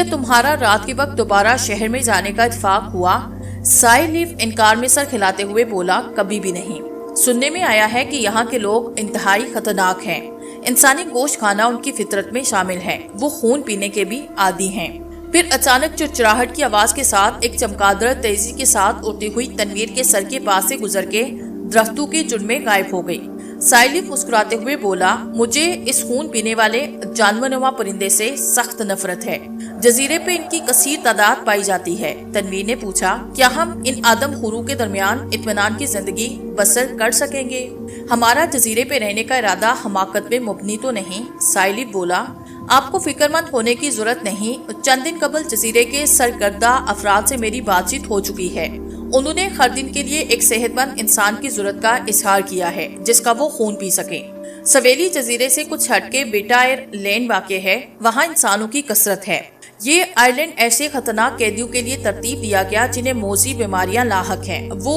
کیا تمہارا رات کے وقت دوبارہ شہر میں جانے کا اتفاق ہوا؟ سائلیف انکار میں سر کھلاتے ہوئے بولا، کبھی بھی نہیں۔ سننے میں آیا ہے کہ یہاں کے لوگ انتہائی خطرناک ہیں۔ انسانی گوشت کھانا ان کی فطرت میں شامل ہے، وہ خون پینے کے بھی عادی ہیں۔ پھر اچانک چرچراہٹ کی آواز کے ساتھ ایک چمگادڑ تیزی کے ساتھ اڑتی ہوئی تنویر کے سر کے پاس سے گزر کے درختوں کے جھنڈ میں غائب ہو گئی۔ سائلیف مسکراتے ہوئے بولا، مجھے اس خون پینے والے جانورنما پرندے سے سخت نفرت ہے۔ جزیرے پہ ان کی کثیر تعداد پائی جاتی ہے۔ تنویر نے پوچھا، کیا ہم ان آدم خوروں کے درمیان اطمینان کی زندگی بسر کر سکیں گے؟ ہمارا جزیرے پہ رہنے کا ارادہ حماقت میں مبنی تو نہیں؟ سائلیف بولا، آپ کو فکر مند ہونے کی ضرورت نہیں۔ چند دن قبل جزیرے کے سرکردہ افراد سے میری بات چیت ہو چکی ہے۔ انہوں نے ہر دن کے لیے ایک صحت مند انسان کی ضرورت کا اظہار کیا ہے جس کا وہ خون پی سکے۔ سویلی جزیرے سے کچھ ہٹ کے بیٹا ایئر لینڈ واقع ہے، وہاں انسانوں کی کثرت ہے۔ یہ آئرلینڈ ایسے خطرناک قیدیوں کے لیے ترتیب دیا گیا جنہیں موذی بیماریاں لاحق ہیں۔ وہ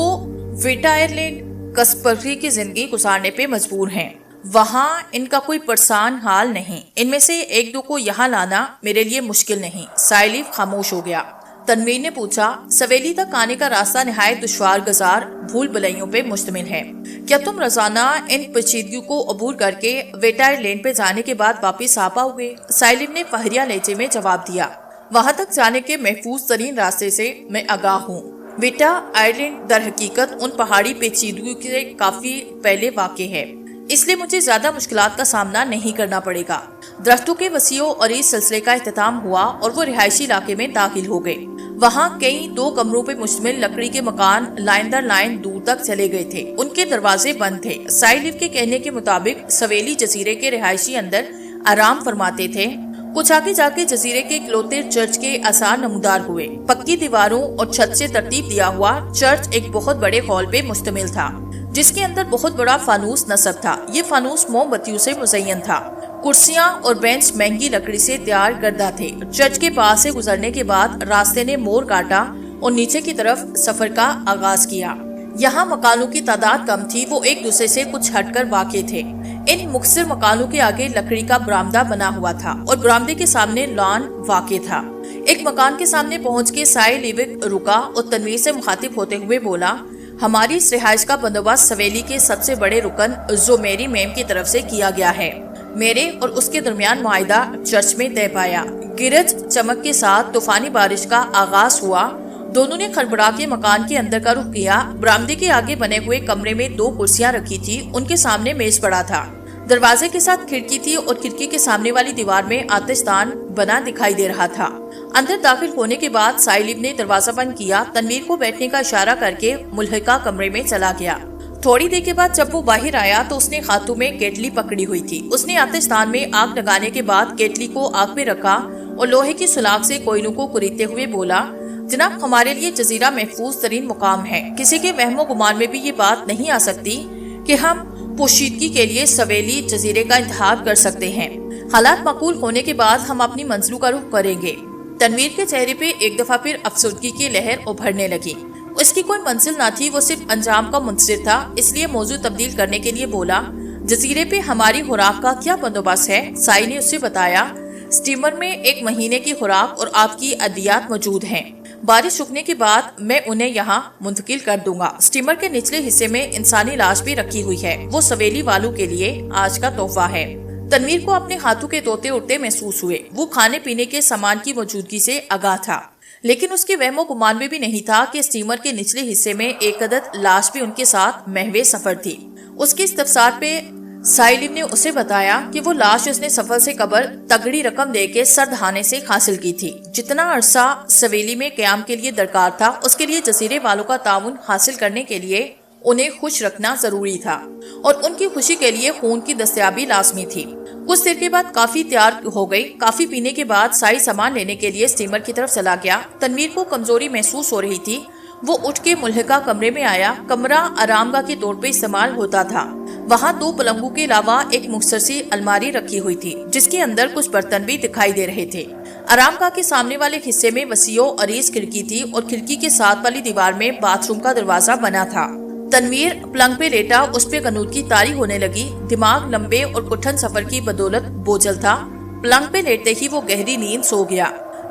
ویٹا آئرلینڈ کسپرری کی زندگی گزارنے پہ مجبور ہیں۔ وہاں ان کا کوئی پرسان حال نہیں۔ ان میں سے ایک دو کو یہاں لانا میرے لیے مشکل نہیں۔ سائلیف خاموش ہو گیا۔ تنویر نے پوچھا، سویلی تک آنے کا راستہ نہایت دشوار گزار بھول بھلائیوں پہ مشتمل ہے۔ کیا تم روزانہ ان پیچیدگیوں کو عبور کر کے ویٹا آئرلینڈ پہ جانے کے بعد واپس آ پاؤ گے؟ سائلیف نے فہریہ لہجے میں جواب دیا، وہاں تک جانے کے محفوظ ترین راستے سے میں آگاہ ہوں۔ ویٹا آئرلینڈ در حقیقت ان پہاڑی پیچیدگیوں سے کافی پہلے واقع ہے، اس لیے مجھے زیادہ مشکلات کا سامنا نہیں کرنا پڑے گا۔ درختوں کے وسیع اور اس سلسلے کا اختتام ہوا اور وہ رہائشی علاقے میں داخل ہو گئے۔ وہاں کئی 2 کمروں پہ مشتمل لکڑی کے مکان لائن در لائن دور تک چلے گئے تھے، ان کے دروازے بند تھے۔ سائلیف کے کہنے کے مطابق سویلی جزیرے کے رہائشی اندر آرام فرماتے تھے۔ کچھ آگے جا کے جزیرے کے اکلوتے چرچ کے آثار نمودار ہوئے۔ پکی دیواروں اور چھت سے ترتیب دیا ہوا چرچ ایک بہت بڑے ہال پہ مشتمل تھا جس کے اندر بہت بڑا فانوس نصب تھا۔ یہ فانوس موم بتیوں سے مزین تھا۔ کرسیاں اور بینچ مہنگی لکڑی سے تیار کردہ تھے۔ چرچ کے پاس سے گزرنے کے بعد راستے نے موڑ کاٹا اور نیچے کی طرف سفر کا آغاز کیا۔ یہاں مکانوں کی تعداد کم تھی، وہ ایک دوسرے سے کچھ ہٹ کر واقع تھے۔ ان مختصر مکانوں کے آگے لکڑی کا برآمدہ بنا ہوا تھا اور برآمدے کے سامنے لان واقع تھا۔ ایک مکان کے سامنے پہنچ کے سائلیف رکا اور تنویر سے مخاطب ہوتے ہوئے بولا، ہماری اس رہائش کا بندوبست سویلی کے سب سے بڑے رکن زومیری میم کی طرف سے کیا گیا ہے۔ میرے اور اس کے درمیان معاہدہ چرچ میں طے پایا۔ گرج چمک کے ساتھ طوفانی بارش کا آغاز ہوا۔ دونوں نے کھڑبڑا کے مکان کے اندر کا رخ کیا۔ برآمدے کے آگے بنے ہوئے کمرے میں 2 کرسیاں رکھی تھی، ان کے سامنے میز پڑا تھا۔ دروازے کے ساتھ کھڑکی تھی اور کھڑکی کے سامنے والی دیوار میں آتش دان بنا دکھائی دے رہا تھا۔ اندر داخل ہونے کے بعد سائلیف نے دروازہ بند کیا، تنویر کو بیٹھنے کا اشارہ کر کے ملحقہ کمرے میں چلا گیا۔ تھوڑی دیر کے بعد جب وہ باہر آیا تو اس نے ہاتھوں میں کیٹلی پکڑی ہوئی تھی۔ اس نے آتش دان میں آگ لگانے کے بعد کیٹلی کو آگ پہ رکھا اور لوہے کی سلاخ سے کوئلوں کو کریدتے ہوئے بولا، جناب، ہمارے لیے جزیرہ محفوظ ترین مقام ہے۔ کسی کے وہم و گمان میں بھی یہ بات نہیں آ سکتی کہ ہم پوشیدگی کے لیے سویلی جزیرے کا انتخاب کر سکتے ہیں۔ حالات معقول ہونے کے بعد ہم اپنی منزلوں کا رخ کریں گے۔ تنویر کے چہرے پہ ایک دفعہ پھر افسردگی کی لہر ابھرنے لگی۔ اس کی کوئی منزل نہ تھی، وہ صرف انجام کا منتظر تھا، اس لیے موضوع تبدیل کرنے کے لیے بولا، جزیرے پہ ہماری خوراک کا کیا بندوبست ہے؟ سائی نے اس سے بتایا، سٹیمر میں 1 مہینے کی خوراک اور آپ کی ادویات موجود ہیں۔ بارش رکنے کے بعد میں انہیں یہاں منتقل کر دوں گا۔ سٹیمر کے نچلے حصے میں انسانی لاش بھی رکھی ہوئی ہے، وہ سویلی والوں کے لیے آج کا تحفہ ہے۔ تنویر کو اپنے ہاتھوں کے طوطے اڑتے محسوس ہوئے۔ وہ کھانے پینے کے سامان کی موجودگی سے آگاہ تھا، لیکن اس کے وہم و گمان میں بھی نہیں تھا کہ سٹیمر کے نچلے حصے میں ایک عدد لاش بھی ان کے ساتھ محو سفر تھی۔ اس کے استفسار پہ سائلیف نے اسے بتایا کہ وہ لاش اس نے سفر سے قبل تگڑی رقم دے کے سردہانے سے حاصل کی تھی۔ جتنا عرصہ سویلی میں قیام کے لیے درکار تھا، اس کے لیے جزیرے والوں کا تعاون حاصل کرنے کے لیے انہیں خوش رکھنا ضروری تھا اور ان کی خوشی کے لیے خون کی دستیابی لازمی تھی۔ کچھ دیر کے بعد کافی تیار ہو گئی۔ کافی پینے کے بعد سائی سامان لینے کے لیے سٹیمر کی طرف چلا گیا۔ تنویر کو کمزوری محسوس ہو رہی تھی۔ وہ اٹھ کے ملحقہ کمرے میں آیا۔ کمرہ آرام گاہ کے طور پہ استعمال ہوتا تھا۔ وہاں 2 پلنگوں کے علاوہ ایک مختصر سی الماری رکھی ہوئی تھی جس کے اندر کچھ برتن بھی دکھائی دے رہے تھے۔ آرام گاہ کے سامنے والے حصے میں وسیع و عریض کھڑکی تھی اور کھڑکی کے ساتھ والی دیوار میں باتھ روم کا دروازہ بنا تھا۔ تنویر پلنگ پہ لیٹا، اس پہ قنوت کی طاری ہونے لگی۔ دماغ لمبے اور کٹھن سفر کی بدولت بوجھل تھا۔ پلنگ پہ لیٹتے ہی وہ گہری نیند سو گیا۔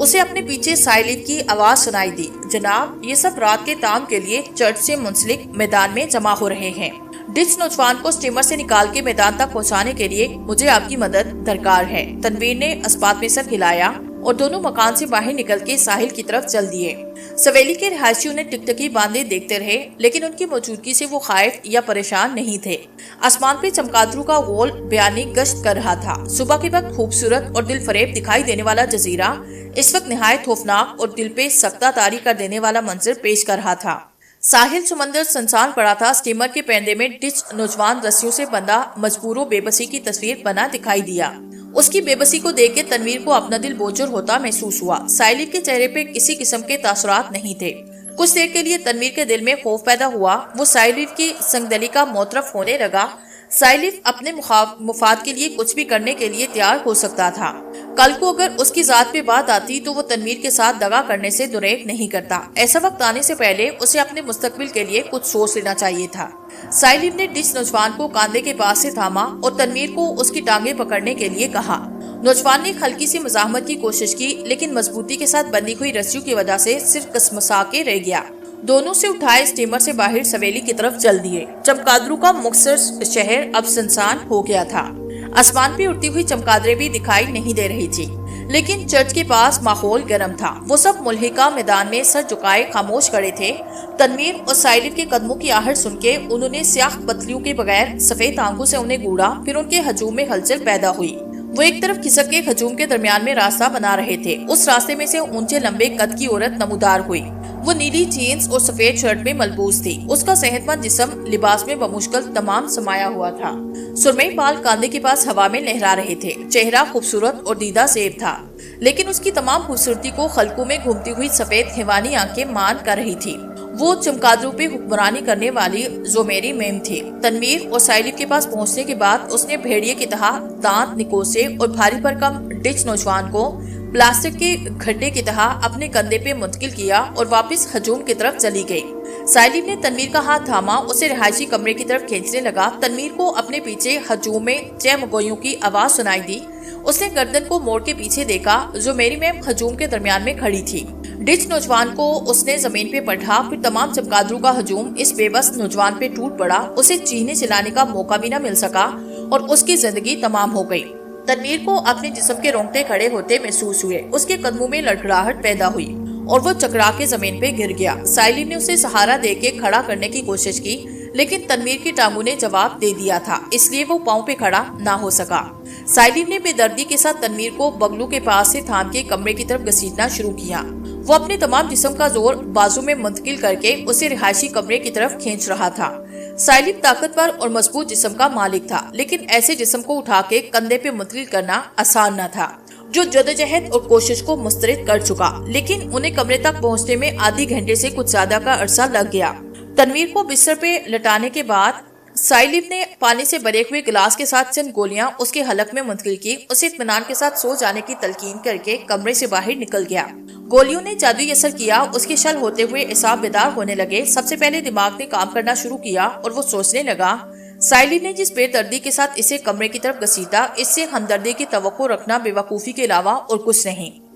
اسے اپنے پیچھے سائلف کی آواز سنائی دی، جناب یہ سب رات کے طعام کے لیے چرچ سے منسلک میدان میں جمع ہو رہے ہیں۔ ڈچ نوجوان کو اسٹیمر سے نکال کے میدان تک پہنچانے کے لیے مجھے آپ کی مدد درکار ہے۔ تنویر نے اسبات میں سر ہلایا اور دونوں مکان سے باہر نکل کے ساحل کی طرف چل دیے۔ سویلی کے رہائشی انہیں ٹکٹکی باندھے دیکھتے رہے، لیکن ان کی موجودگی سے وہ خائف یا پریشان نہیں تھے۔ آسمان پہ چمگادڑوں کا غول بیانی گشت کر رہا تھا۔ صبح کے وقت خوبصورت اور دل فریب دکھائی دینے والا جزیرہ اس وقت نہایت خوفناک اور دل پہ سکتہ طاری کر دینے والا منظر پیش کر رہا تھا۔ ساحل سمندر سنسان پڑا تھا۔ اسٹیمر کے پیندے میں ڈچ نوجوان رسیوں سے بندہ مجبور و بے بسی کی تصویر بنا دکھائی دیا۔ اس کی بے بسی کو دیکھ کے تنویر کو اپنا دل بوجھل ہوتا محسوس ہوا۔ سائلف کے چہرے پہ کسی قسم کے تاثرات نہیں تھے۔ کچھ دیر کے لیے تنویر کے دل میں خوف پیدا ہوا۔ وہ سائلف کی سنگدلی کا معترف ہونے لگا۔ سائلف اپنے مفاد کے لیے کچھ بھی کرنے کے لیے تیار ہو سکتا تھا۔ کل کو اگر اس کی ذات پہ بات آتی تو وہ تنویر کے ساتھ دغا کرنے سے دریغ نہیں کرتا۔ ایسا وقت آنے سے پہلے اسے اپنے مستقبل کے لیے کچھ سوچ لینا چاہیے تھا۔ سائلف نے ڈچ نوجوان کو کاندھے کے پاس سے تھاما اور تنویر کو اس کی ٹانگیں پکڑنے کے لیے کہا۔ نوجوان نے ہلکی سی مزاحمت کی کوشش کی، لیکن مضبوطی کے ساتھ بندھی ہوئی رسیوں کی وجہ سے صرف کسمسا کے رہ گیا۔ دونوں سے اٹھائے اسٹیمر سے باہر سویلی کی طرف چل دیے۔ چمگادڑوں کا مختصر شہر اب سنسان ہو گیا تھا۔ آسمان پہ اڑتی ہوئی چمگادڑیں بھی دکھائی نہیں دے رہی تھی، لیکن چرچ کے پاس ماحول گرم تھا۔ وہ سب ملحقہ میدان میں سر جھکائے خاموش کھڑے تھے۔ تنویر اور سائلف کے قدموں کی آہٹ سن کے انہوں نے سیاہ پتلیوں کے بغیر سفید آنکھوں سے انہیں گھورا، پھر ان کے ہجوم میں ہلچل پیدا ہوئی۔ وہ ایک طرف کھسک کے ہجوم کے درمیان میں راستہ بنا رہے تھے۔ اس راستے میں سے اونچے لمبے قد کی عورت نمودار ہوئی۔ وہ نیلی جینز اور سفید شرٹ میں ملبوس تھی۔ اس کا صحت مند جسم لباس میں بمشکل تمام سمایا ہوا تھا۔ سرمئی بال کاندھے کے پاس ہوا میں لہرا رہے تھے۔ چہرہ خوبصورت اور دیدہ زیب تھا، لیکن اس کی تمام خوبصورتی کو خلقوں میں گھومتی ہوئی سفید حیوانی آنکھیں مان کر رہی تھی۔ وہ چمگادڑوں پہ حکمرانی کرنے والی زومیری میم تھی۔ تنویر اور سائلف کے پاس پہنچنے کے بعد اس نے بھیڑیے کی طرح دانت نکوسے اور بھاری بھرکم ڈچ نوجوان کو پلاسٹک کے گھٹے کی طرح اپنے کندھے پہ منتقل کیا اور واپس ہجوم کی طرف چلی گئی۔ سائلف نے تنویر کا ہاتھ تھاما، اسے رہائشی کمرے کی طرف کھینچنے لگا۔ تنویر کو اپنے پیچھے ہجوم میں چہمگوئیوں کی آواز سنائی دی۔ اس نے گردن کو موڑ کے پیچھے دیکھا، جو میری میم ہجوم کے درمیان میں کھڑی تھی۔ ڈچ نوجوان کو اس نے زمین پہ پٹھا، پھر تمام چمگادڑوں کا ہجوم اس بے بس نوجوان پہ ٹوٹ پڑا۔ اسے چیخنے چلانے کا موقع بھی نہ مل سکا اور اس کی زندگی تمام ہو گئی۔ تنویر کو اپنے جسم کے رونگٹے کھڑے ہوتے محسوس ہوئے۔ اس کے قدموں میں لڑکھڑاہٹ پیدا ہوئی اور وہ چکرا کے زمین پہ گر گیا۔ سائلف نے اسے سہارا دے کے کھڑا کرنے کی کوشش کی، لیکن تنویر کی ٹانگوں نے جواب دے دیا تھا، اس لیے وہ پاؤں پہ کھڑا نہ ہو سکا۔ سائلف نے بے دردی کے ساتھ تنویر کو بغلوں کے پاس سے تھام کے کمرے کی طرف گھسیٹنا شروع کیا۔ وہ اپنے تمام جسم کا زور بازو میں منتقل کر کے اسے رہائشی کمرے کی طرف کھینچ رہا تھا۔ سائلف طاقتور اور مضبوط جسم کا مالک تھا، لیکن ایسے جسم کو اٹھا کے کندھے پہ منتقل کرنا آسان نہ تھا، جو جدوجہد اور کوشش کو مسترد کر چکا۔ لیکن انہیں کمرے تک پہنچنے میں آدھی گھنٹے سے کچھ زیادہ کا عرصہ لگ گیا۔ تنویر کو بستر پہ لٹانے کے بعد سائلف نے پانی سے بھرے ہوئے گلاس کے ساتھ چند گولیاں اس کے حلق میں منتقل کی۔ اسے اطمینان کے ساتھ سو جانے کی تلقین کر کے کمرے سے باہر نکل گیا۔ گولیوں نے جادوئی اثر کیا۔ اس کے شل ہوتے ہوئے اعصاب بیدار ہونے لگے۔ سب سے پہلے دماغ نے کام کرنا شروع کیا اور وہ سوچنے لگا۔ سائلف نے جس بے دردی کے ساتھ اسے کمرے کی طرف گھسیٹا، اس سے ہمدردی کی توقع رکھنا بے وقوفی کے علاوہ اور کچھ نہیں۔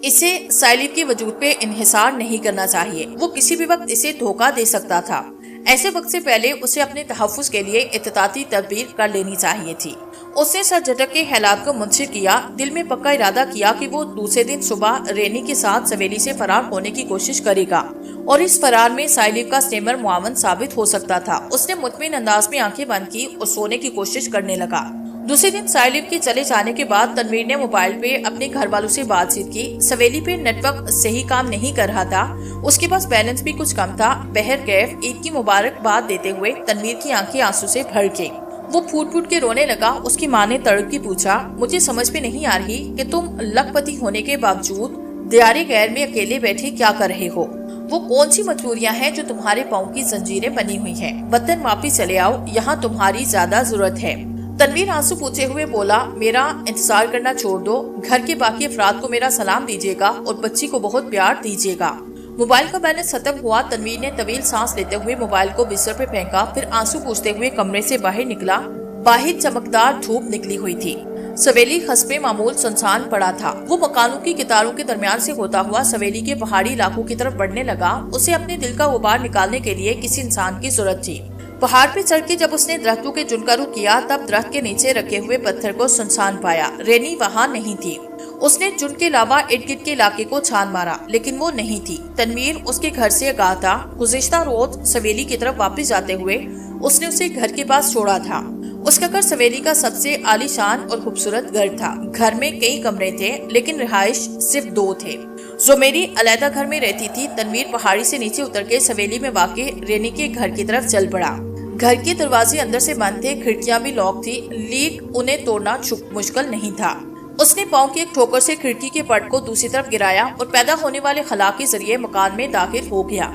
اسے سائلف کے وجود پہ انحصار نہیں کرنا چاہیے۔ وہ کسی بھی وقت اسے دھوکہ دے سکتا تھا۔ ایسے وقت سے پہلے اسے اپنے تحفظ کے لیے احتیاطی تدبیر کر لینی چاہیے تھی۔ اس نے سر جھٹک کے حالات کو منتشر کیا، دل میں پکا ارادہ کیا کہ وہ دوسرے دن صبح رینی کے ساتھ سویلی سے فرار ہونے کی کوشش کرے گا اور اس فرار میں سائلف کا اسٹیمر معاون ثابت ہو سکتا تھا۔ اس نے مطمئن انداز میں آنکھیں بند کی اور سونے کی کوشش کرنے لگا۔ دوسرے دن سائلف کے چلے جانے کے بعد تنویر نے موبائل پہ اپنے گھر والوں سے بات چیت کی۔ سویلی پہ نیٹ ورک صحیح کام نہیں کر رہا تھا، اس کے پاس بیلنس بھی کچھ کم تھا۔ بہرکیف عید کی مبارکباد دیتے ہوئے تنویر کی آنکھیں آنسو سے بھر گئی۔ وہ پھوٹ پھوٹ کے رونے لگا۔ اس کی ماں نے تڑپ کے پوچھا، مجھے سمجھ میں نہیں آ رہی کہ تم لکھ پتی ہونے کے باوجود دیار غیر میں اکیلے بیٹھے کیا کر رہے ہو۔ وہ کون سی مجبوریاں ہیں جو تمہارے پاؤں کی زنجیریں بنی ہوئی ہیں؟ وطن واپس چلے آؤ، یہاں تمہاری زیادہ ضرورت ہے۔ تنویر آنسو پوچھے ہوئے بولا، میرا انتظار کرنا چھوڑ دو، گھر کے باقی افراد کو میرا سلام دیجیے گا اور بچی کو بہت پیار دیجیے گا۔ موبائل کا بیلنس ختم ہوا۔ تنویر نے طویل سانس لیتے ہوئے موبائل کو بستر پہ پھینکا، پھر آنسو پوچھتے ہوئے کمرے سے باہر نکلا۔ باہر چمکدار دھوپ نکلی ہوئی تھی۔ سویلی حسب معمول سنسان پڑا تھا۔ وہ مکانوں کی قطاروں کے درمیان سے ہوتا ہوا سویلی کے پہاڑی علاقوں کی طرف بڑھنے لگا۔ اسے اپنے دل کا غبار نکالنے کے لیے کسی انسان کی ضرورت تھی۔ پہاڑ پہ چڑھ کے جب اس نے درختوں کے جھنڈ کا رخ کیا تب درخت کے نیچے رکھے ہوئے پتھر کو سنسان پایا۔ رینی وہاں نہیں تھی۔ اس نے جھنڈ کے علاوہ ارد گرد کے علاقے کو چھان مارا لیکن وہ نہیں تھی۔ تنویر اس کے گھر سے آگاہ تھا۔ گزشتہ روز سویلی کی طرف واپس جاتے ہوئے اس نے اسے گھر کے پاس چھوڑا تھا۔ اس کا گھر سویلی کا سب سے عالی شان اور خوبصورت گھر تھا۔ گھر میں کئی کمرے تھے لیکن رہائش صرف 2 تھے۔ زمیری علیحدہ گھر میں رہتی تھی۔ تنویر پہاڑی سے نیچے اتر کے سویلی میں واقع رینی کے گھر کی طرف چل پڑا۔ گھر کے دروازے اندر سے بند تھے، کھڑکیاں بھی لاک تھی، لیکن انہیں توڑنا مشکل نہیں تھا۔ اس نے پاؤں کی ایک ٹھوکر سے کھڑکی کے پٹ کو دوسری طرف گرایا اور پیدا ہونے والے خلا کے ذریعے مکان میں داخل ہو گیا۔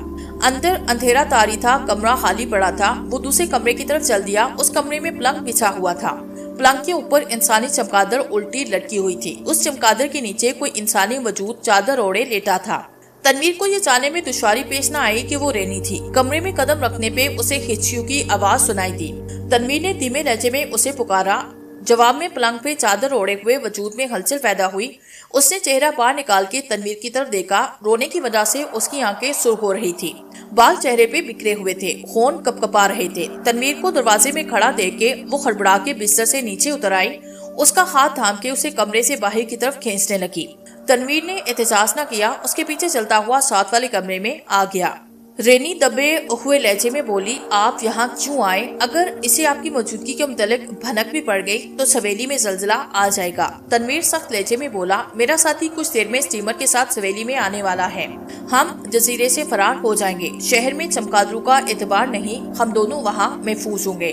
اندر اندھیرا تاری تھا، کمرہ خالی پڑا تھا۔ وہ دوسرے کمرے کی طرف چل دیا۔ اس کمرے میں پلنگ بچھا ہوا تھا۔ پلنگ کے اوپر انسانی چمگادڑ الٹی لٹکی ہوئی تھی۔ اس چمگادڑ کے نیچے کوئی انسانی وجود چادر اوڑھے لیٹا تھا۔ تنویر کو یہ جاننے میں دشواری پیش نہ آئی کہ وہ رینی تھی۔ کمرے میں قدم رکھنے پہ اسے ہچکیوں کی آواز سنائی دی۔ تنویر نے دھیمے لہجے میں اسے پکارا۔ جواب میں پلنگ پہ چادر اوڑھے ہوئے وجود میں ہلچل پیدا ہوئی۔ اس نے چہرہ باہر نکال کے تنویر کی طرف دیکھا۔ رونے کی وجہ سے اس کی آنکھیں سرخ ہو رہی تھی، بال چہرے پہ بکھرے ہوئے تھے، خون کپکپا رہے تھے۔ تنویر کو دروازے میں کھڑا دیکھ کے وہ ہڑبڑا کے بستر سے نیچے اتر آئی۔ اس کا ہاتھ تھام کے اسے کمرے سے باہر کی طرف کھینچنے لگی۔ تنویر نے احتجاج نہ کیا، اس کے پیچھے چلتا ہوا ساتھ والے کمرے میں آ گیا۔ رینی دبے ہوئے لہجے میں بولی، آپ یہاں کیوں آئے؟ اگر اسے آپ کی موجودگی کے متعلق بھنک بھی پڑ گئی تو سویلی میں زلزلہ آ جائے گا۔ تنویر سخت لہجے میں بولا، میرا ساتھی کچھ دیر میں اسٹیمر کے ساتھ سویلی میں آنے والا ہے۔ ہم جزیرے سے فرار ہو جائیں گے۔ شہر میں چمگادڑوں کا اعتبار نہیں، ہم دونوں وہاں محفوظ ہوں گے۔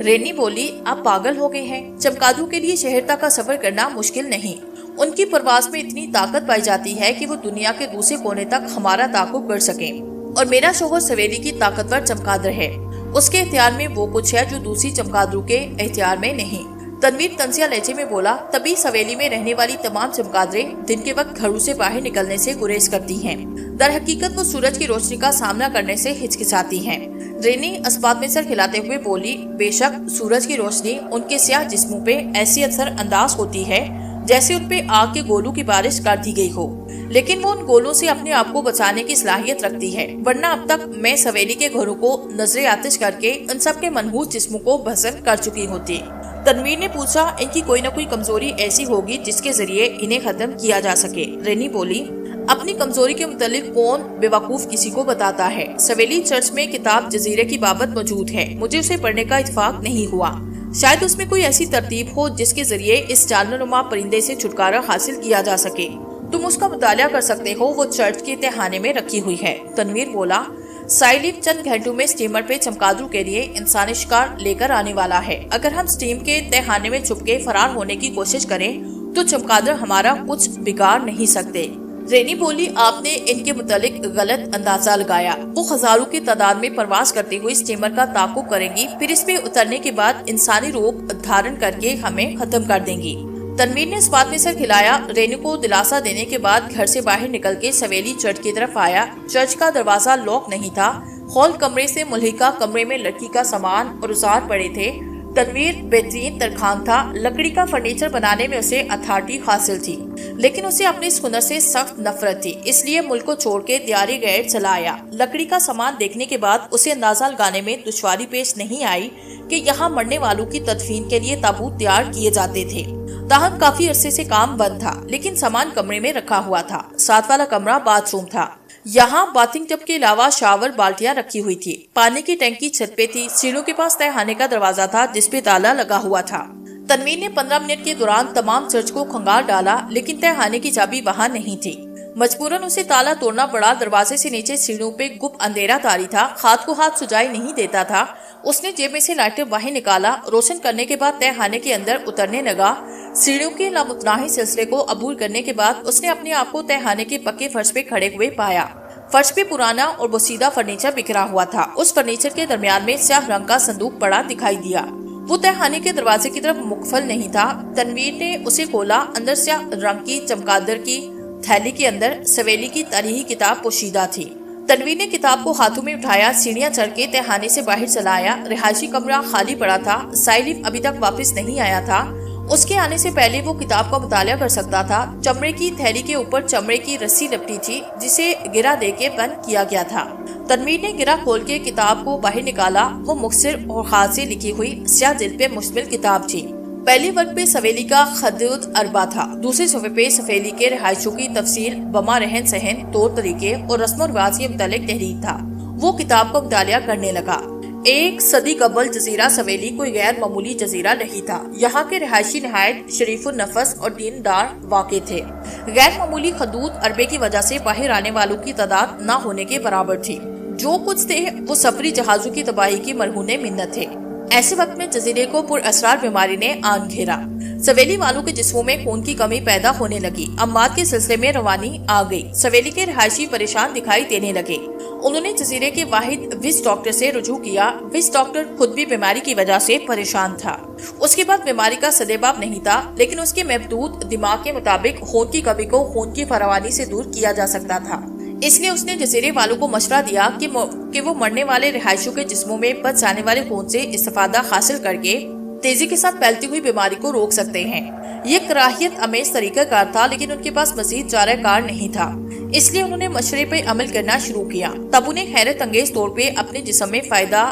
رینی بولی، آپ پاگل ہو گئے ہیں؟ چمگادڑوں کے لیے شہر تک کا سفر کرنا مشکل نہیں۔ ان کی پرواز میں اتنی طاقت پائی جاتی ہے کہ وہ دنیا کے دوسرے کونے تک ہمارا تعاقب کر سکیں۔ اور میرا شوہر سویلی کی طاقتور چمگادڑ ہے۔ اس کے اختیار میں وہ کچھ ہے جو دوسری چمگادڑوں کے اختیار میں نہیں۔ تنویر تنزیہ لہجے میں بولا، تبھی سویلی میں رہنے والی تمام چمگادڑیں دن کے وقت گھروں سے باہر نکلنے سے گریز کرتی ہیں۔ در حقیقت وہ سورج کی روشنی کا سامنا کرنے سے ہچکچاتی ہیں۔ رینی اسبات میں سر کھلاتے ہوئے بولی، بے شک سورج کی روشنی ان کے سیاہ جسموں پہ ایسی اثر انداز ہوتی ہے جیسے ان پہ آگ کے گولوں کی بارش کر دی گئی ہو، لیکن وہ ان گولوں سے اپنے آپ کو بچانے کی صلاحیت رکھتی ہے، ورنہ اب تک میں سویلی کے گھروں کو نظر آتش کر کے ان سب کے منحوس جسموں کو بھسم کر چکی ہوتی۔ تنویر نے پوچھا، ان کی کوئی نہ کوئی کمزوری ایسی ہوگی جس کے ذریعے انہیں ختم کیا جا سکے۔ رینی بولی، اپنی کمزوری کے متعلق کون بے وقوف کسی کو بتاتا ہے؟ سویلی چرچ میں کتاب جزیرے کی بابت موجود ہے، مجھے اسے پڑھنے کا اتفاق نہیں ہوا۔ شاید اس میں کوئی ایسی ترتیب ہو جس کے ذریعے اس جانور نما پرندے سے چھٹکارا حاصل کیا جا سکے۔ تم اس کا مطالعہ کر سکتے ہو، وہ چرچ کے تہھانے میں رکھی ہوئی ہے۔ تنویر بولا، سائلیف چند گھنٹوں میں اسٹیمر پہ چمگادڑوں کے لیے انسانی شکار لے کر آنے والا ہے۔ اگر ہم اسٹیم کے تہھانے میں چھپ کے فرار ہونے کی کوشش کریں تو چمگادڑ ہمارا کچھ بگاڑ نہیں سکتے۔ رینی بولی، آپ نے ان کے متعلق غلط اندازہ لگایا۔ وہ ہزاروں کی تعداد میں پرواز کرتے ہوئے اسٹیمر کا تعاقب کریں گی، پھر اس پہ اترنے کے بعد انسانی روپ دھارن کر کے ہمیں ختم کر دیں گی۔ تنویر نے اس بات میں سر کھلایا۔ رینی کو دلاسا دینے کے بعد گھر سے باہر نکل کے سویلی چرچ کی طرف آیا۔ چرچ کا دروازہ لاک نہیں تھا۔ ہال کمرے سے ملحقہ کمرے میں لڑکی کا سامان اور اوزار پڑے تھے۔ تنویر بہترین ترخان تھا۔ لکڑی کا فرنیچر بنانے میں اسے اتھارٹی حاصل تھی، لیکن اسے اپنے اس ہنر سے سخت نفرت تھی، اس لیے ملک کو چھوڑ کے دیاری غیر چلا آیا۔ لکڑی کا سامان دیکھنے کے بعد اسے اندازہ لگانے میں دشواری پیش نہیں آئی کہ یہاں مرنے والوں کی تدفین کے لیے تابوت تیار کیے جاتے تھے۔ تاہم کافی عرصے سے کام بند تھا، لیکن سامان کمرے میں رکھا ہوا تھا۔ ساتھ والا کمرہ باتھ روم تھا۔ یہاں باتھنگ ٹب کے علاوہ شاور بالٹیاں رکھی ہوئی تھی۔ پانی کی ٹینکی چھت پہ تھی۔ سیڑھیوں کے پاس تہھانے کا دروازہ تھا جس پہ تالا لگا ہوا تھا۔ تنویر نے 15 منٹ کے دوران تمام چرچ کو کھنگال ڈالا، لیکن تہھانے کی چابی وہاں نہیں تھی۔ مجبوراً اسے تالا توڑنا پڑا۔ دروازے سے نیچے سیڑھیوں پہ گپ اندھیرا طاری تھا، ہاتھ کو ہاتھ سجائی نہیں دیتا تھا۔ اس نے جیب میں سے لائٹر باہر نکالا، روشن کرنے کے بعد تہھانے کے اندر اترنے لگا۔ سیڑھیوں کے لامتناہی سلسلے کو عبور کرنے کے بعد اس نے اپنے آپ کو تہھانے کے پکے فرش پہ کھڑے ہوئے پایا۔ فرش پہ پرانا اور بوسیدہ فرنیچر بکھرا ہوا تھا۔ اس فرنیچر کے درمیان میں سیاہ رنگ کا صندوق پڑا دکھائی دیا۔ وہ تہھانے کے دروازے کی طرف مقفل نہیں تھا۔ تنویر نے اسے کھولا۔ اندر سیاہ رنگ کی چمگادڑ کی تھیلی کے اندر سویلی کی تاریخی کتاب پوشیدہ تھی۔ تنویر نے کتاب کو ہاتھوں میں اٹھایا، سیڑھیاں چڑھ کے تہھانے سے باہر چلا آیا۔ رہائشی کمرہ خالی پڑا تھا۔ سائلیف ابھی تک واپس نہیں آیا تھا۔ اس کے آنے سے پہلے وہ کتاب کا مطالعہ کر سکتا تھا۔ چمڑے کی تھیلی کے اوپر چمڑے کی رسی لپٹی تھی جسے گرہ دے کے بند کیا گیا تھا۔ تنویر نے گرہ کھول کے کتاب کو باہر نکالا۔ وہ مختصر اور خاص سے لکھی ہوئی سیاہ جلد پہ مشتمل کتاب تھی۔ پہلے ورق پہ سویلی کا خدود اربا تھا، دوسرے صفحے پہ سویلی کے رہائشوں کی تفصیل، بما رہن سہن، طور طریقے اور رسم و رواج کے متعلق تحریر تھا۔ وہ کتاب کا مطالعہ کرنے لگا۔ ایک صدی قبل جزیرہ سویلی کوئی غیر معمولی جزیرہ نہیں تھا۔ یہاں کے رہائشی نہایت شریف النفس اور دیندار واقع تھے۔ غیر معمولی خدود اربے کی وجہ سے باہر آنے والوں کی تعداد نہ ہونے کے برابر تھی۔ جو کچھ تھے وہ سفری جہازوں کی تباہی کی مرہون منت تھے۔ ایسے وقت میں جزیرے کو پر اسرار بیماری نے آن گھیرا۔ سویلی والوں کے جسموں میں خون کی کمی پیدا ہونے لگی۔ اموات کے سلسلے میں روانی آ گئی۔ سویلی کے رہائشی پریشان دکھائی دینے لگے۔ انہوں نے جزیرے کے واحد وش ڈاکٹر سے رجوع کیا۔ وش ڈاکٹر خود بھی بیماری کی وجہ سے پریشان تھا۔ اس کے بعد بیماری کا سدباب نہیں تھا، لیکن اس کے محدود دماغ کے مطابق خون کی کمی کو خون کی فراوانی سے دور کیا جا سکتا تھا۔ اس لیے اس نے جزیرے والوں کو مشورہ دیا کہ وہ مرنے والے رہائشیوں کے جسموں میں بچ جانے والے خون سے استفادہ حاصل کر کے تیزی کے ساتھ پھیلتی ہوئی بیماری کو روک سکتے ہیں۔ یہ کراہیت امیز طریقہ کار تھا، لیکن ان کے پاس مزید چارہ کار نہیں تھا۔ اس لیے انہوں نے مشورے پہ عمل کرنا شروع کیا۔ تب انہیں حیرت انگیز طور پہ اپنے جسم میں فائدہ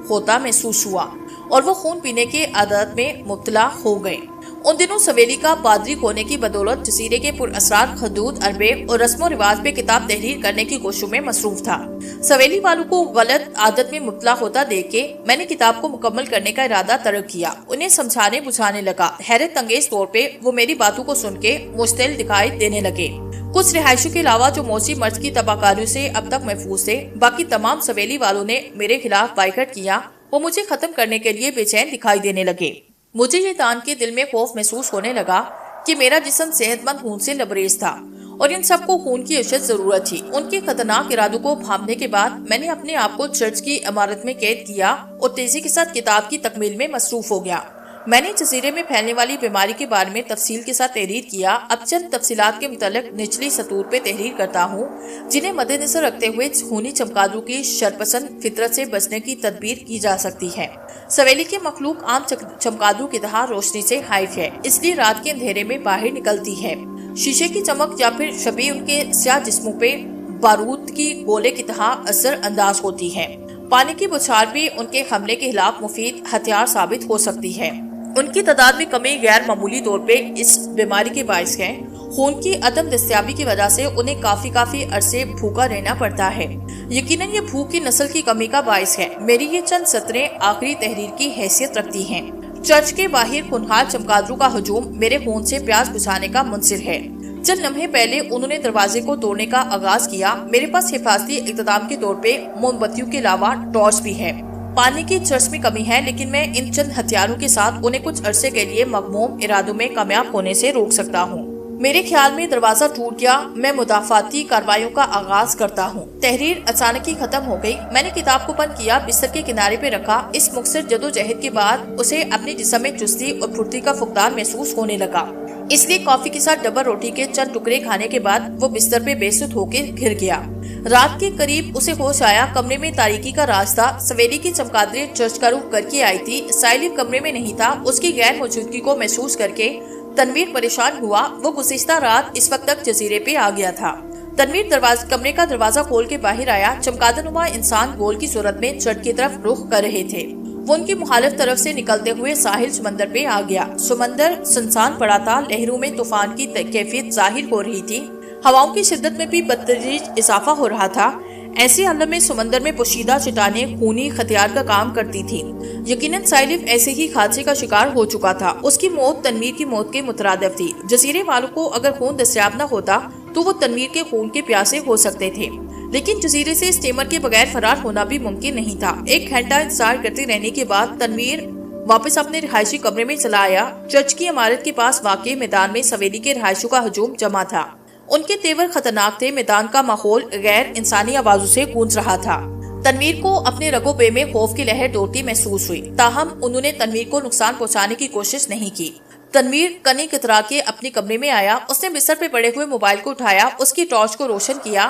ہوتا محسوس ہوا اور وہ خون پینے کے عادت میں مبتلا ہو گئے۔ ان دنوں سویلی کا پادری ہونے کی بدولت جزیرے کے پر اسرار خدود اربے اور رسم و رواج پہ کتاب تحریر کرنے کی کوششوں میں مصروف تھا۔ سویلی والوں کو غلط عادت میں مبتلا ہوتا دیکھ کے میں نے کتاب کو مکمل کرنے کا ارادہ ترک کیا۔ انہیں سمجھانے بجھانے لگا۔ حیرت انگیز طور پہ وہ میری باتوں کو سن کے مشتعل دکھائی دینے لگے۔ کچھ رہائشوں کے علاوہ جو موسی مرض کی تباہ کاریوں سے اب تک محفوظ تھے، باقی تمام سویلی والوں نے میرے خلاف بائیکاٹ کیا۔ وہ مجھے ختم کرنے کے لیے بے چین دکھائی دینے لگے۔ مجھے یہ جان کے دل میں خوف محسوس ہونے لگا کہ میرا جسم صحت مند خون سے لبریز تھا اور ان سب کو خون کی اشد ضرورت تھی۔ ان کے خطرناک ارادوں کو بھانپنے کے بعد میں نے اپنے آپ کو چرچ کی عمارت میں قید کیا اور تیزی کے ساتھ کتاب کی تکمیل میں مصروف ہو گیا۔ میں نے جزیرے میں پھیلنے والی بیماری کے بارے میں تفصیل کے ساتھ تحریر کیا۔ اب چند تفصیلات کے متعلق نچلی سطور پہ تحریر کرتا ہوں جنہیں مد نظر رکھتے ہوئے خونی چمگادڑوں کی شرپسند فطرت سے بچنے کی تدبیر کی جا سکتی ہے۔ سویلی کی مخلوق عام چمگادڑوں کی طرح روشنی سے حائف ہے، اس لیے رات کے اندھیرے میں باہر نکلتی ہے۔ شیشے کی چمک یا پھر شبیہ ان کے سیاہ جسموں پہ بارود کی گولے کی طرح اثر انداز ہوتی ہے۔ پانی کی بچھار بھی ان کے حملے کے خلاف مفید ہتھیار ثابت ہو سکتی ہے۔ ان کی تعداد میں کمی غیر معمولی طور پہ اس بیماری کے باعث ہے۔ خون کی عدم دستیابی کی وجہ سے انہیں کافی عرصے بھوکا رہنا پڑتا ہے۔ یقیناً یہ بھوک کی نسل کی کمی کا باعث ہے۔ میری یہ چند سطریں آخری تحریر کی حیثیت رکھتی ہیں۔ چرچ کے باہر خونخوار چمگادڑوں کا ہجوم میرے خون سے پیاس بجھانے کا منصر ہے۔ چند لمحے پہلے انہوں نے دروازے کو توڑنے کا آغاز کیا۔ میرے پاس حفاظتی اقتدام کے طور پہ موم بتیوں کے علاوہ ٹارچ بھی ہے۔ پانی کی چرچ میں کمی ہے، لیکن میں ان چند ہتھیاروں کے ساتھ انہیں کچھ عرصے کے لیے مغموم ارادوں میں کامیاب ہونے سے روک سکتا ہوں۔ میرے خیال میں دروازہ ٹوٹ گیا۔ میں مدافعاتی کارروائیوں کا آغاز کرتا ہوں۔ تحریر اچانک ہی ختم ہو گئی۔ میں نے کتاب کو بند کیا، بستر کے کنارے پہ رکھا۔ اس مختصر جدوجہد کے بعد اسے اپنے جسم میں چستی اور پھرتی کا فقدان محسوس ہونے لگا، اس لیے کافی کے ساتھ ڈبل روٹی کے چند ٹکڑے کھانے کے بعد وہ بستر پہ بے سود ہو کے گر گیا۔ رات کے قریب اسے ہوش آیا۔ کمرے میں تاریکی کا راز تھا۔ سویلی کی چمگادڑیں چرچ کا رخ کر کے آئی تھی۔ سائلب کمرے میں نہیں تھا۔ اس کی غیر موجودگی کو محسوس کر کے تنویر پریشان ہوا۔ وہ گزشتہ رات اس وقت تک جزیرے پہ آ گیا تھا۔ تنویر کمرے کا دروازہ کھول کے باہر آیا۔ چمگادڑ نما انسان گول کی صورت میں چرچ کی طرف رخ کر رہے تھے۔ وہ ان کی مخالف طرف سے نکلتے ہوئے ساحل سمندر پہ آ گیا۔ سمندر سنسان پڑا تھا۔ لہروں میں طوفان کی کیفیت ظاہر ہو رہی تھی۔ ہواؤں کی شدت میں بھی بتدریج اضافہ ہو رہا تھا۔ ایسے عالم میں سمندر میں پوشیدہ چٹانیں خونی ہتھیار کا کام کرتی تھی۔ یقیناً سائلف ایسے ہی حادثے کا شکار ہو چکا تھا۔ اس کی موت تنویر کی موت کے مترادف تھی۔ جزیرے والوں کو اگر خون دستیاب نہ ہوتا تو وہ تنویر کے خون کے پیاسے ہو سکتے تھے، لیکن جزیرے سے اسٹیمر کے بغیر فرار ہونا بھی ممکن نہیں تھا۔ ایک گھنٹہ انتظار کرتے رہنے کے بعد تنویر واپس اپنے رہائشی کمرے میں چلا آیا۔ چرچ کی عمارت کے پاس واقع میدان میں سویلی کے رہائشیوں کا ہجوم جمع تھا۔ ان کے تیور خطرناک تھے۔ میدان کا ماحول غیر انسانی آوازوں سے گونج رہا تھا۔ تنویر کو اپنے رگو پے میں خوف کی لہر دوڑتی محسوس ہوئی، تاہم انہوں نے تنویر کو نقصان پہنچانے کی کوشش نہیں کی۔ تنویر کنی کترا کے اپنے کمرے میں آیا۔ اس نے بستر پہ پڑے ہوئے موبائل کو اٹھایا، اس کی ٹارچ کو روشن کیا۔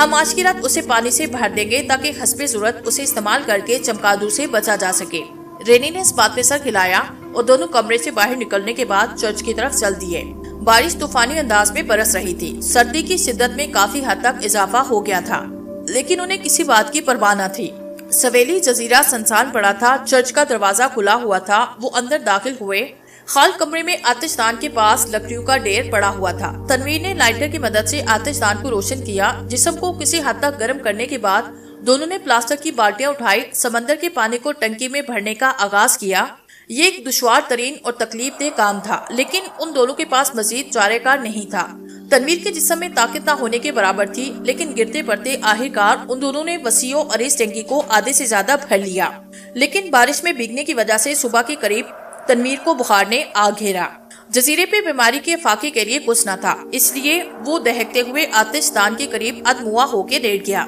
ہم آج کی رات اسے پانی سے بھر دیں گے تاکہ حسب ضرورت اسے استعمال کر کے چمگادڑ سے بچا جا سکے۔ رینی نے اس بات پہ سر ہلایا اور دونوں کمرے سے باہر نکلنے کے بعد چرچ کی طرف چل دیے۔ بارش طوفانی انداز میں برس رہی تھی۔ سردی کی شدت میں کافی حد تک اضافہ ہو گیا تھا، لیکن انہیں کسی بات کی پرواہ نہ تھی۔ سویلی جزیرہ سنسان پڑا تھا۔ چرچ کا دروازہ کھلا ہوا تھا۔ وہ اندر داخل ہوئے۔ خال کمرے میں آتش دان کے پاس لکڑیوں کا ڈھیر پڑا ہوا تھا۔ تنویر نے لائٹر کی مدد سے آتش دان کو روشن کیا۔ جسم کو کسی حد تک گرم کرنے کے بعد دونوں نے پلاسٹک کی بالٹیاں اٹھائی، سمندر کے پانی کو ٹنکی میں بھرنے کا آغاز کیا۔ یہ ایک دشوار ترین اور تکلیف دہ کام تھا، لیکن ان دونوں کے پاس مزید چارہ کار نہیں تھا۔ تنویر کے جسم میں طاقت نہ ہونے کے برابر تھی، لیکن گرتے پڑتے آخرکار ان دونوں نے وسیع و عریض ٹینکی کو آدھے سے زیادہ بھر لیا۔ لیکن بارش میں بھیگنے کی وجہ سے صبح کے قریب تنویر کو بخار نے آ گھیرا۔ جزیرے پہ بیماری کے فاقے کے لیے کچھ نہ تھا، اس لیے وہ دہکتے ہوئے آتش دان کے قریب ادموا ہو کے لیٹ گیا۔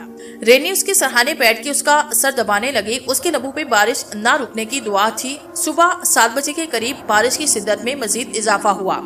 رینی اس کے سرہانے بیٹھ کے اس کا سر دبانے لگی۔ اس کے لبوں پہ بارش نہ رکنے کی دعا تھی۔ صبح 7 بجے کے قریب بارش کی شدت میں مزید اضافہ ہوا۔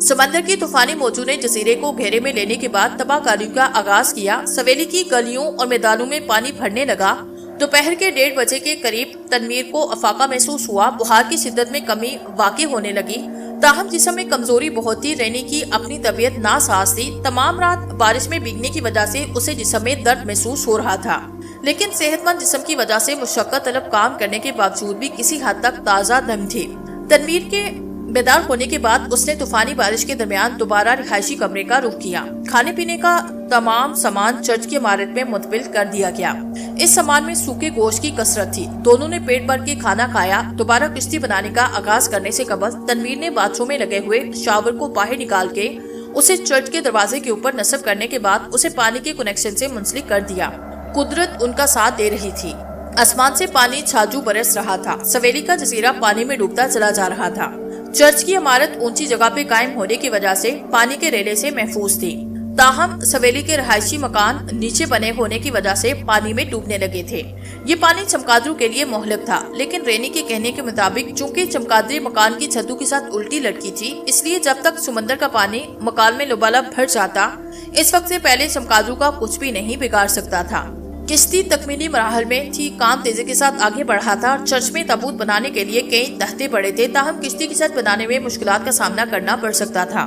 سمندر کی طوفانی موجوں نے جزیرے کو گھیرے میں لینے کے بعد تباہ کاریوں کا آغاز کیا۔ سویلی کی گلیوں اور میدانوں میں پانی بھرنے لگا۔ دوپہر کے 1:30 بجے کے قریب تنویر کو افاقہ محسوس ہوا۔ بخار کی شدت میں کمی واقع ہونے لگی، تاہم جسم میں کمزوری بہت تھی۔ رینی کی اپنی طبیعت ناساز تھی۔ تمام رات بارش میں بھیگنے کی وجہ سے اسے جسم میں درد محسوس ہو رہا تھا، لیکن صحت مند جسم کی وجہ سے مشقت طلب کام کرنے کے باوجود بھی کسی حد تک تازہ دم تھی۔ تنویر کے بیدار ہونے کے بعد اس نے طوفانی بارش کے درمیان دوبارہ رہائشی کمرے کا رخ کیا۔ کھانے پینے کا تمام سامان چرچ کی عمارت میں منتقل کر دیا گیا۔ اس سامان میں سوکھے گوشت کی کثرت تھی۔ دونوں نے پیٹ بھر کے کھانا کھایا۔ دوبارہ کشتی بنانے کا آغاز کرنے سے قبل تنویر نے باتھ روم میں لگے ہوئے شاور کو باہر نکال کے اسے چرچ کے دروازے کے اوپر نصب کرنے کے بعد اسے پانی کے کنیکشن سے منسلک کر دیا۔ قدرت ان کا ساتھ دے رہی تھی۔ آسمان سے پانی چھاجو برس رہا تھا۔ سویلی کا جزیرہ پانی میں ڈوبتا چلا جا رہا تھا۔ چرچ کی عمارت اونچی جگہ پہ قائم ہونے کی وجہ سے پانی کے ریلے سے محفوظ تھی، تاہم سویلی کے رہائشی مکان نیچے بنے ہونے کی وجہ سے پانی میں ڈوبنے لگے تھے۔ یہ پانی چمگادڑوں کے لیے مہلک تھا، لیکن رینی کے کہنے کے مطابق چونکہ چمگادڑیں مکان کی چھتوں کے ساتھ الٹی لٹکی تھی، اس لیے جب تک سمندر کا پانی مکان میں لبالب بھر جاتا، اس وقت سے پہلے چمگادڑوں کا کچھ بھی نہیں بگاڑ سکتا تھا۔ کشتی تکمیلی مراحل میں تھی، کام تیزی کے ساتھ آگے بڑھا تھا۔ چرچ میں تابوت بنانے کے لیے کئی تختے پڑے تھے، تاہم کشتی کی چھت بنانے میں مشکلات کا سامنا کرنا پڑ سکتا تھا۔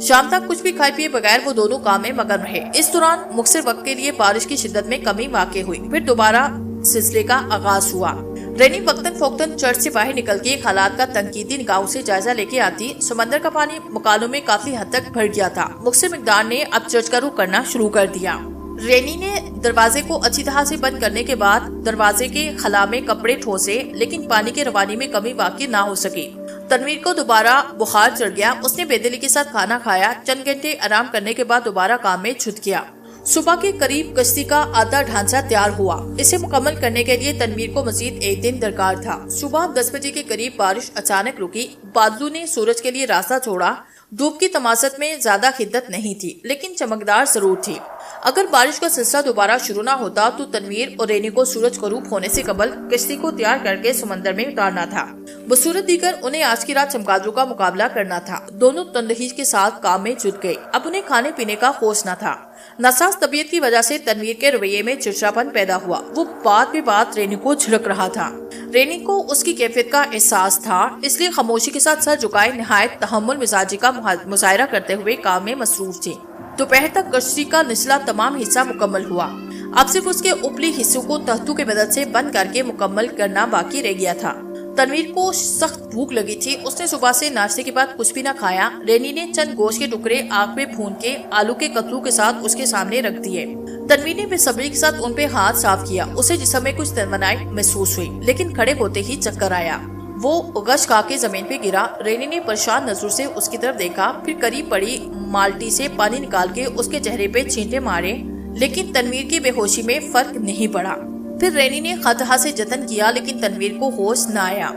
شام تک کچھ بھی کھائے پیے بغیر وہ دونوں کام میں مگن رہے۔ اس دوران مختصر وقت کے لیے بارش کی شدت میں کمی واقع ہوئی، پھر دوبارہ سلسلے کا آغاز ہوا۔ رینی وقتاً فوقتاً چرچ سے باہر نکل کے حالات کا تنقیدی نگاہوں سے جائزہ لے کے آتی۔ سمندر کا پانی مکانوں میں کافی حد تک بھر گیا تھا۔ مختصر مقدار نے اب چرچ کا رخ کرنا شروع کر دیا۔ رینی نے دروازے کو اچھی طرح سے بند کرنے کے بعد دروازے کے خلا میں کپڑے ٹھوسے، لیکن پانی کی روانی میں کمی واقع نہ ہو سکی۔ تنویر کو دوبارہ بخار چڑھ گیا۔ اس نے بے دلی کے ساتھ کھانا کھایا۔ چند گھنٹے آرام کرنے کے بعد دوبارہ کام میں جھک گیا۔ صبح کے قریب کشتی کا آدھا ڈھانچہ تیار ہوا۔ اسے مکمل کرنے کے لیے تنویر کو مزید ایک دن درکار تھا۔ صبح 10 بجے کے قریب بارش اچانک رکی۔ بادلوں نے سورج کے لیے راستہ چھوڑا۔ دھوپ کی تماست میں زیادہ شدت نہیں تھی، لیکن چمکدار ضرور تھی۔ اگر بارش کا سلسلہ دوبارہ شروع نہ ہوتا تو تنویر اور رینی کو سورج غروب ہونے سے قبل کشتی کو تیار کر کے سمندر میں اتارنا تھا۔ بصورت دیگر انہیں آج کی رات چمگادڑوں کا مقابلہ کرنا تھا۔ دونوں تندہیش کے ساتھ کام میں جٹ گئے۔ اب انہیں کھانے پینے کا ہوش نہ تھا۔ ناساز طبیعت کی وجہ سے تنویر کے رویے میں چڑچڑاپن پیدا ہوا۔ وہ بات پہ بات رینی کو جھڑک رہا تھا۔ رینی کو اس کی کیفیت کا احساس تھا، اس لیے خاموشی کے ساتھ سر جھکائے نہایت تحمل مزاجی کا مظاہرہ کرتے ہوئے کام میں مصروف تھی۔ دوپہر تک کشتی کا نچلا تمام حصہ مکمل ہوا۔ اب صرف اس کے اوپری حصوں کو تختوں کی مدد سے بند کر کے مکمل کرنا باقی رہ گیا تھا۔ تنویر کو سخت بھوک لگی تھی۔ اس نے صبح سے ناشتے کے بعد کچھ بھی نہ کھایا۔ رینی نے چند گوشت کے ٹکڑے آگ میں بھون کے آلو کے قطروں کے ساتھ اس کے سامنے رکھ دیے۔ تنویر نے بے صبری کے ساتھ ان پہ ہاتھ صاف کیا۔ اسے جسم میں کچھ تنمنائی محسوس ہوئی، لیکن کھڑے ہوتے ہی چکر آیا۔ وہ غش کھا کے زمین پہ گرا۔ رینی نے پریشان نظروں سے اس کی طرف دیکھا، پھر قریب پڑی مالٹی سے پانی نکال کے اس کے چہرے پہ چھینٹے مارے، لیکن تنویر کی بے ہوشی میں فرق نہیں پڑا۔ پھر رینی نے خطا سے جتن کیا، لیکن تنویر کو ہوش نہ آیا۔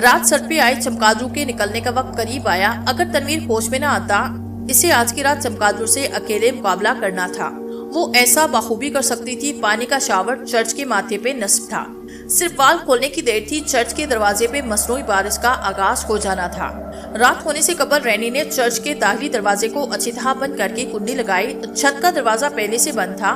رات سر پہ آئے، چمگادڑوں کے نکلنے کا وقت قریب آیا۔ اگر تنویر ہوش میں نہ آتا، اسے آج کی رات چمگادڑوں سے اکیلے مقابلہ کرنا تھا۔ وہ ایسا بخوبی کر سکتی تھی۔ پانی کا شاور چرچ کے ماتھے پہ نصب تھا۔ صرف وال کھولنے کی دیر تھی۔ چرچ کے دروازے پہ مصنوعی بارش کا آغاز ہو جانا تھا۔ رات ہونے سے قبل رینی نے چرچ کے داخلی دروازے کو اچھی طرح بند کر کے کنڈی لگائی۔ چھت کا دروازہ پہلے سے بند تھا۔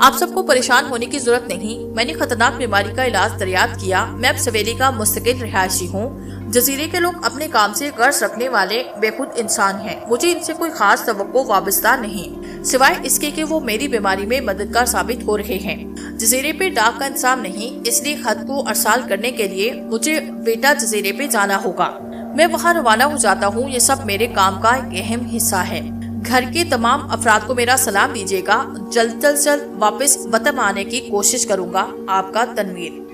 آپ سب کو پریشان ہونے کی ضرورت نہیں، میں نے خطرناک بیماری کا علاج دریافت کیا۔ میں اب سویلی کا مستقل رہائشی ہوں۔ جزیرے کے لوگ اپنے کام سے غرض رکھنے والے بے خود انسان ہیں۔ مجھے ان سے کوئی خاص توقع وابستہ نہیں، سوائے اس کے کہ وہ میری بیماری میں مددگار ثابت ہو رہے ہیں۔ جزیرے پہ ڈاک کا انتظام نہیں، اس لیے خط کو ارسال کرنے کے لیے مجھے بیٹا جزیرے پہ جانا ہوگا۔ میں وہاں روانہ ہو جاتا ہوں۔ یہ سب میرے کام کا ایک اہم حصہ ہے۔ گھر کے تمام افراد کو میرا سلام دیجیے گا۔ جلد واپس وطن آنے کی کوشش کروں گا۔ آپ کا تنویر۔